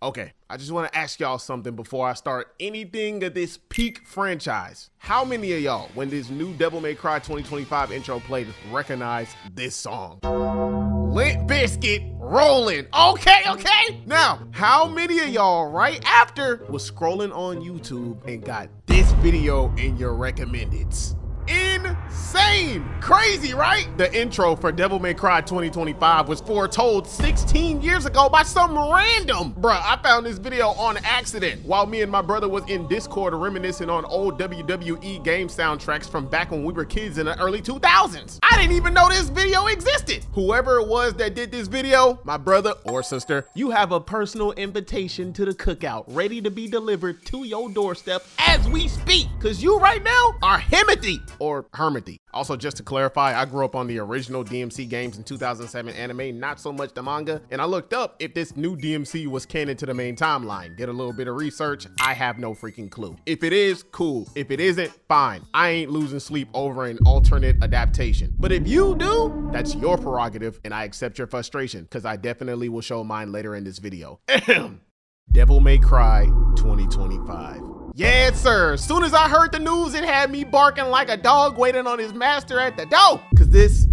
Okay, I just want to ask y'all something before I start anything of this peak franchise. How many of y'all, when this new Devil May Cry 2025 intro played, recognize this song? Limp Bizkit rolling. Okay. Now, how many of y'all right after was scrolling on YouTube and got this video in your recommendeds? Insane. Crazy, right? The intro for Devil May Cry 2025 was foretold 16 years ago by some random. Bruh, I found this video on accident while me and my brother was in Discord reminiscing on old WWE game soundtracks from back when we were kids in the early 2000s. I didn't even know this video existed. Whoever it was that did this video, my brother or sister, you have a personal invitation to the cookout ready to be delivered to your doorstep as we speak. Cause you right now are Himothy. Or Hermity. Also, just to clarify, I grew up on the original DMC games in 2007 anime, not so much the manga, and I looked up if this new DMC was canon to the main timeline. Did a little bit of research. I have no freaking clue. If it is, cool. If it isn't, fine. I ain't losing sleep over an alternate adaptation. But if you do, that's your prerogative, and I accept your frustration, because I definitely will show mine later in this video. Devil May Cry 2025. Yes, sir. As soon as I heard the news, it had me barking like a dog waiting on his master at the door. Cause this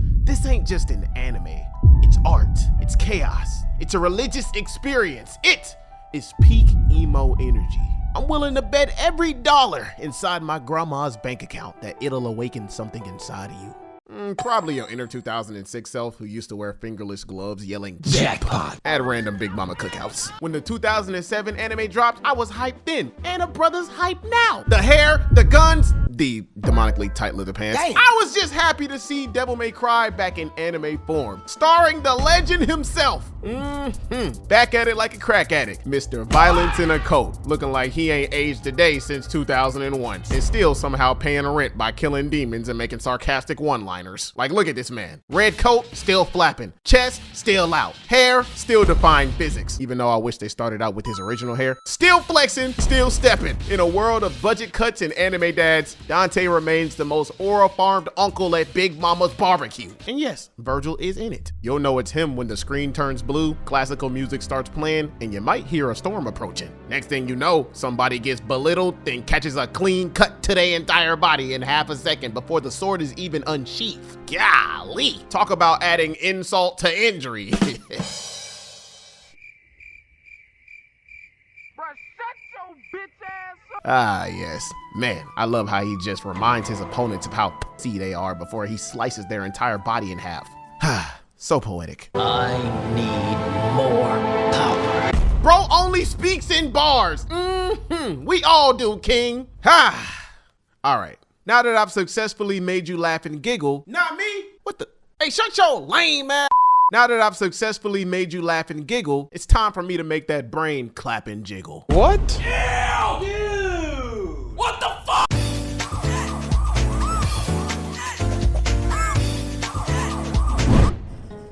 ain't just an anime. It's art. It's chaos. It's a religious experience. It is peak emo energy. I'm willing to bet every dollar inside my grandma's bank account that it'll awaken something inside of you. Probably your inner 2006 self who used to wear fingerless gloves yelling jackpot at random Big Mama cookouts. When the 2007 anime dropped, I was hyped then, and a brother's hyped now. The hair, the guns, the demonically tight leather pants. Damn. I was just happy to see Devil May Cry back in anime form, starring the legend himself. Back at it like a crack addict, Mr. Violence in a coat, looking like he ain't aged a day since 2001, and still somehow paying rent by killing demons and making sarcastic one-liners. Like, look at this man. Red coat, still flapping. Chest, still out. Hair, still defying physics. Even though I wish they started out with his original hair. Still flexing, still stepping. In a world of budget cuts and anime dads, Dante remains the most aura-farmed uncle at Big Mama's barbecue. And yes, Vergil is in it. You'll know it's him when the screen turns blue, classical music starts playing, and you might hear a storm approaching. Next thing you know, somebody gets belittled, then catches a clean cut to their entire body in half a second before the sword is even unsheathed. Golly, talk about adding insult to injury. Ah, yes. Man, I love how he just reminds his opponents of how pussy they are before he slices their entire body in half. So poetic. I need more power. Bro only speaks in bars. We all do, King. All right. Now that I've successfully made you laugh and giggle. Not me. What the? Hey, shut your lame ass. Now that I've successfully made you laugh and giggle, it's time for me to make that brain clap and jiggle. What? Hell, dude! What the fuck?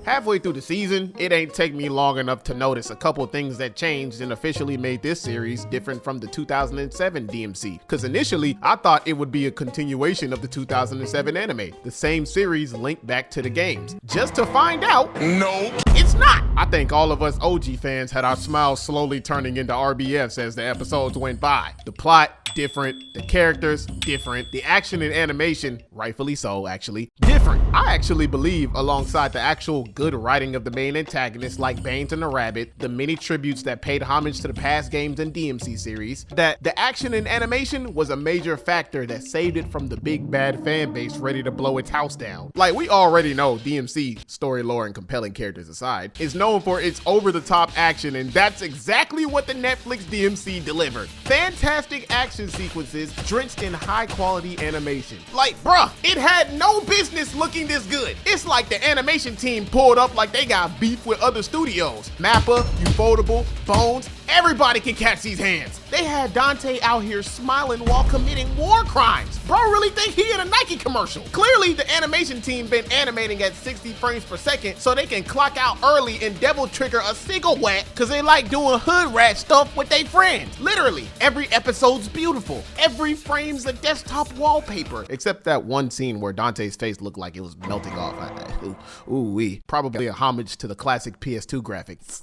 Halfway through the season, it ain't take me long enough to notice a couple things that changed and officially made this series different from the 2007 DMC. Cause initially, I thought it would be a continuation of the 2007 anime, the same series linked back to the games. Just to find out, no, it's not. I think all of us OG fans had our smiles slowly turning into RBFs as the episodes went by. The plot, different. The characters, different. The action and animation, rightfully so actually, different. I actually believe, alongside the actual good writing of the main antagonists like Baines and the Rabbit, the many tributes that paid homage to the past games and DMC series, that the action and animation was a major factor that saved it from the big bad fan base ready to blow its house down. Like, we already know DMC, story lore and compelling characters aside, is known for its over-the-top action, and that's exactly what the Netflix DMC delivered. Fantastic action sequences drenched in high-quality animation. Like, bruh, it had no business looking this good. It's like the animation team pulled up like they got beef with other studios. Mappa, Ufotable, Bones, everybody can catch these hands. They had Dante out here smiling while committing war crimes. Bro really think he in a Nike commercial. Clearly, the animation team been animating at 60 frames per second so they can clock out early and devil trigger a single whack cause they like doing hood rat stuff with their friends. Literally, every episode's beautiful. Every frame's a desktop wallpaper. Except that one scene where Dante's face looked like it was melting off. Ooh-wee. Probably a homage to the classic PS2 graphics.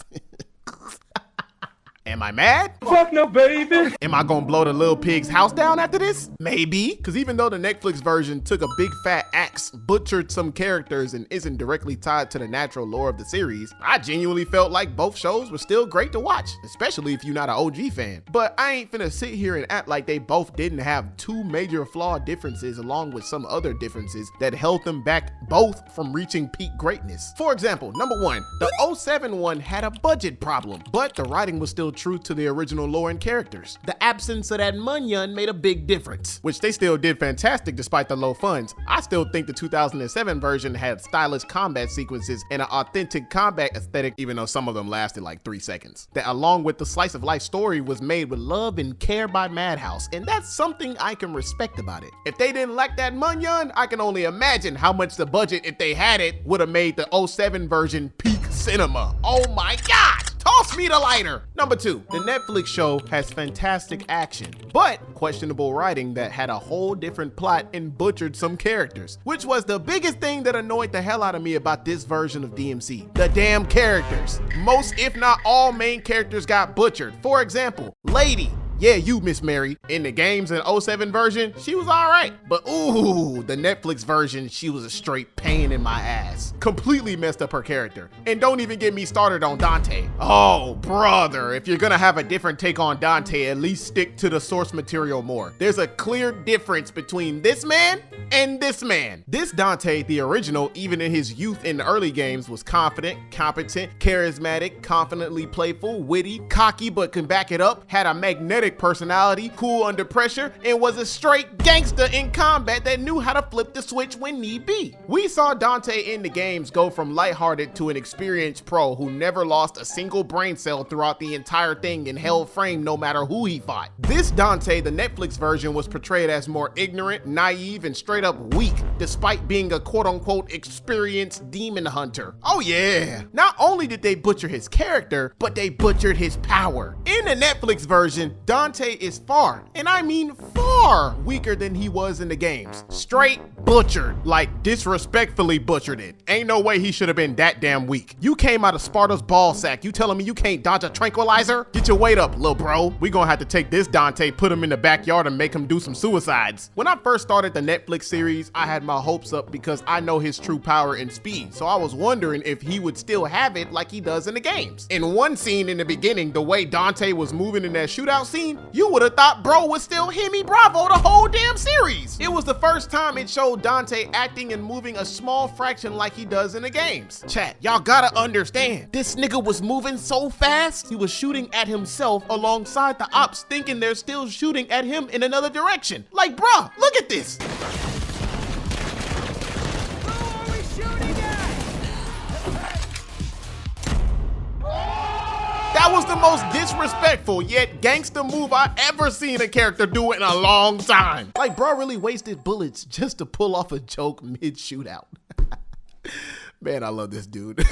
Am I mad? Fuck no, baby. Am I gonna blow the little pig's house down after this? Maybe. Cause even though the Netflix version took a big fat axe, butchered some characters, and isn't directly tied to the natural lore of the series, I genuinely felt like both shows were still great to watch, especially if you're not an OG fan. But I ain't finna sit here and act like they both didn't have two major flawed differences along with some other differences that held them back both from reaching peak greatness. For example, number one, the 07 one had a budget problem, but the writing was still true to the original lore and characters. The absence of that munyon made a big difference, which they still did fantastic despite the low funds. I still think the 2007 version had stylish combat sequences and an authentic combat aesthetic, even though some of them lasted like 3 seconds. That along with the slice of life story was made with love and care by Madhouse, and that's something I can respect about it. If they didn't lack that munyon, I can only imagine how much the budget, if they had it, would have made the 07 version peak cinema. Oh my God! Toss me the lighter! Number two, the Netflix show has fantastic action, but questionable writing that had a whole different plot and butchered some characters, which was the biggest thing that annoyed the hell out of me about this version of DMC. The damn characters. Most, if not all, main characters got butchered. For example, Lady. Yeah, you, Miss Mary. In the games in 07 version, she was all right. But ooh, the Netflix version, she was a straight pain in my ass. Completely messed up her character. And don't even get me started on Dante. Oh, brother, if you're gonna have a different take on Dante, at least stick to the source material more. There's a clear difference between this man and this man. This Dante, the original, even in his youth in the early games, was confident, competent, charismatic, confidently playful, witty, cocky, but can back it up, had a magnetic personality, cool under pressure, and was a straight gangster in combat that knew how to flip the switch when need be. We saw Dante in the games go from lighthearted to an experienced pro who never lost a single brain cell throughout the entire thing and held frame no matter who he fought. This Dante, the Netflix version, was portrayed as more ignorant, naive, and straight up weak, despite being a quote-unquote experienced demon hunter. Oh yeah! Not only did they butcher his character, but they butchered his power. In the Netflix version, Dante is far, and I mean far, weaker than he was in the games. Straight butchered, like disrespectfully butchered it. Ain't no way he should have been that damn weak. You came out of Sparta's ball sack. You telling me you can't dodge a tranquilizer? Get your weight up, lil bro. We gonna have to take this Dante, put him in the backyard and make him do some suicides. When I first started the Netflix series, I had my hopes up because I know his true power and speed. So I was wondering if he would still have it like he does in the games. In one scene in the beginning, the way Dante was moving in that shootout scene, you would have thought bro was still Hemi Bravo the whole damn series. It was the first time it showed Dante acting and moving a small fraction like he does in the games. Chat, y'all gotta understand, this nigga was moving so fast, he was shooting at himself alongside the ops thinking they're still shooting at him in another direction. Like, bruh, look at this. That was the most disrespectful yet gangster move I ever seen a character do in a long time. Like, bro really wasted bullets just to pull off a joke mid-shootout. Man, I love this dude.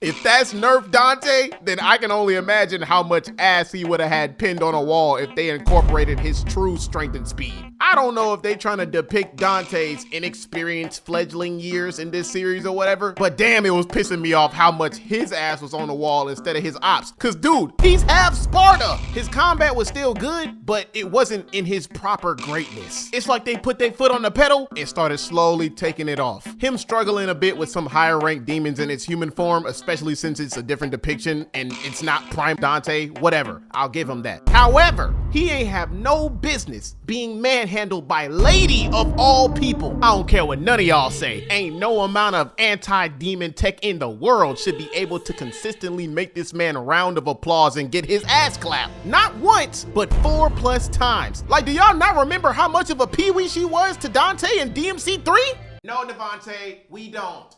If that's Nerf Dante, then I can only imagine how much ass he would have had pinned on a wall if they incorporated his true strength and speed. I don't know if they trying to depict Dante's inexperienced fledgling years in this series or whatever, but damn, it was pissing me off how much his ass was on the wall instead of his ops. Cause dude, he's half Sparta. His combat was still good, but it wasn't in his proper greatness. It's like they put their foot on the pedal and started slowly taking it off. Him struggling a bit with some higher ranked demons in its human form, especially since it's a different depiction and it's not prime Dante, whatever, I'll give him that. However, he ain't have no business being manhandled by Lady of all people. I don't care what none of y'all say. Ain't no amount of anti-demon tech in the world should be able to consistently make this man a round of applause and get his ass clapped. Not once, but 4+ times. Like, do y'all not remember how much of a peewee she was to Dante in DMC 3? No, Devonte, we don't.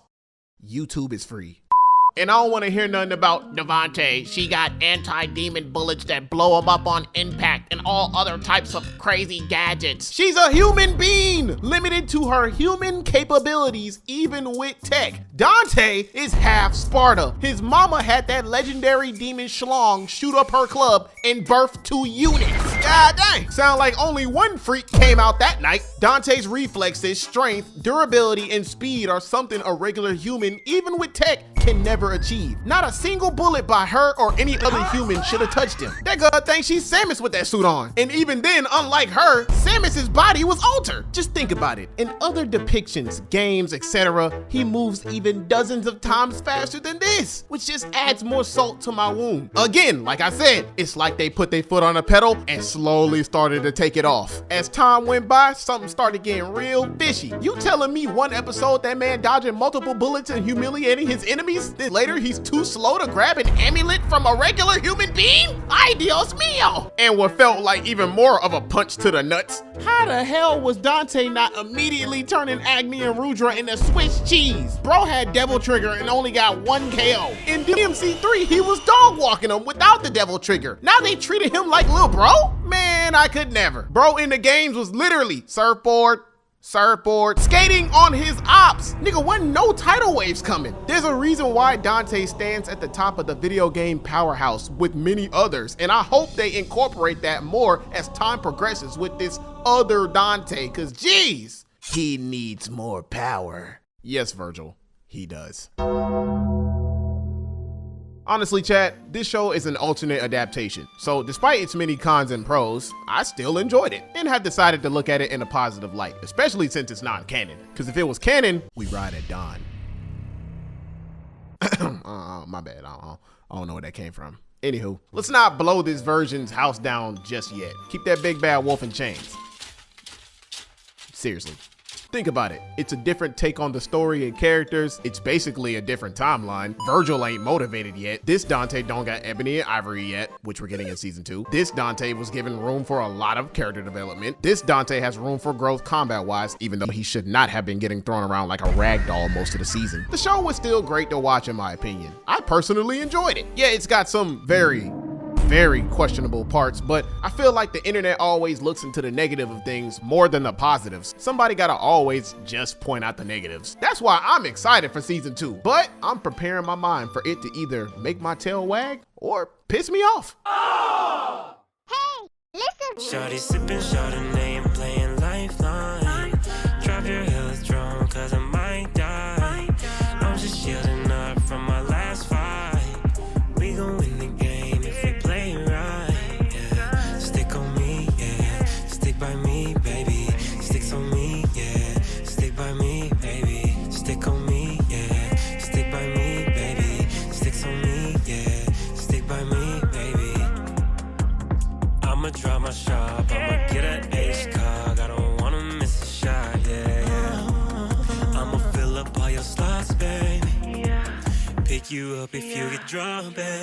YouTube is free. And I don't want to hear nothing about Devonte. She got anti-demon bullets that blow him up on impact and all other types of crazy gadgets. She's a human being, limited to her human capabilities, even with tech. Dante is half Sparta. His mama had that legendary demon schlong shoot up her club and birth 2 units. God dang. Sound like only one freak came out that night. Dante's reflexes, strength, durability, and speed are something a regular human, even with tech, can never achieve. Not a single bullet by her or any other human should have touched him. That girl thinks she's Samus with that suit on. And even then, unlike her, Samus's body was altered. Just think about it. In other depictions, games, etc., he moves even dozens of times faster than this, which just adds more salt to my wound. Again, like I said, it's like they put their foot on a pedal and slowly started to take it off. As time went by, something started getting real fishy. You telling me one episode that man dodging multiple bullets and humiliating his enemies, then later he's too slow to grab an amulet from a regular human being? Ay Dios mío! And what felt like even more of a punch to the nuts, how the hell was Dante not immediately turning Agni and Rudra into Swiss cheese? Bro had Devil Trigger and only got 1 KO. In DMC3, he was dog walking him without the Devil Trigger. Now they treated him like little bro? Man, I could never. Bro in the games was literally surfboard, skating on his ops. Nigga, wasn't no tidal waves coming. There's a reason why Dante stands at the top of the video game powerhouse with many others, and I hope they incorporate that more as time progresses with this other Dante, cause geez, he needs more power. Yes, Virgil, he does. Honestly, chat, this show is an alternate adaptation, so despite its many cons and pros, I still enjoyed it and have decided to look at it in a positive light, especially since it's non-canon. Because if it was canon, we ride at dawn. My bad, I don't know where that came from. Anywho, let's not blow this version's house down just yet. Keep that big bad wolf in chains. Seriously. Think about it. It's a different take on the story and characters. It's basically a different timeline. Vergil ain't motivated yet. This Dante don't got ebony and ivory yet, which we're getting in season 2. This Dante was given room for a lot of character development. This Dante has room for growth combat-wise, even though he should not have been getting thrown around like a rag doll most of the season. The show was still great to watch in my opinion. I personally enjoyed it. Yeah, it's got some very questionable parts, but I feel like the internet always looks into the negative of things more than the positives. Somebody gotta always just point out the negatives. That's why I'm excited for season 2, but I'm preparing my mind for it to either make my tail wag or piss me off. Oh! Hey, listen! Shorty sipping Chardonnay and playing Lifeline. Drop your heels drunk cause I might die. I'm just shielding up from my last fight. We gon' win the game if we play right, yeah. Stick on me, yeah. Stick by me, baby. Sticks on me, yeah. Stick by me, baby. Stick on me, yeah. Stick by me, baby. Sticks on me, yeah. Stick by me, baby. I'ma drop my shop, I'ma get an ace cog. I don't wanna miss a shot, yeah. I'ma fill up all your slots, baby. Pick you up if you get drunk, babe.